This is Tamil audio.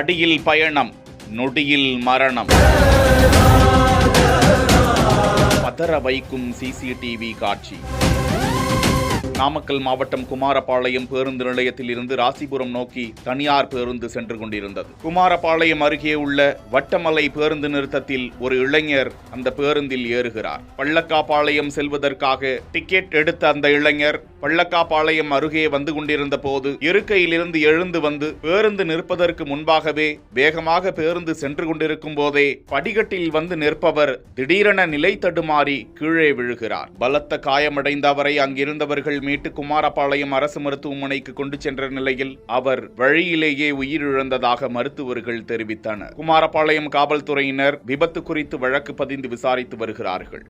படியில் பயணம், நொடியில் மரணம். பதற வைக்கும் சிசிடிவி காட்சி. நாமக்கல் மாவட்டம் குமாரபாளையம் பேருந்து நிலையத்தில் இருந்து ராசிபுரம் நோக்கி தனியார் பேருந்து சென்று கொண்டிருந்தது. குமாரபாளையம் அருகே உள்ள வட்டமலை பேருந்து நிறுத்தத்தில் ஒரு இளைஞர் அந்த பேருந்தில் ஏறுகிறார். பள்ளக்காபாளையம் செல்வதற்காக டிக்கெட் எடுத்த அந்த இளைஞர் பள்ளக்காபாளையம் அருகே வந்து கொண்டிருந்த போது இருக்கையிலிருந்து எழுந்து வந்து பேருந்து நிற்பதற்கு முன்பாகவே வேகமாக பேருந்து சென்று கொண்டிருக்கும் போதே படிக்கட்டில் வந்து நிற்பவர் திடீரென நிலை தடுமாறி கீழே விழுகிறார். பலத்த காயமடைந்த அவரை அங்கிருந்தவர்கள் மீட்டு குமாரபாளையம் அரசு மருத்துவமனைக்கு கொண்டு சென்ற நிலையில் அவர் வழியிலேயே உயிரிழந்ததாக மருத்துவர்கள் தெரிவித்தனர். குமாரபாளையம் காவல்துறையினர் விபத்து குறித்து வழக்கு பதிந்து விசாரித்து வருகிறார்கள்.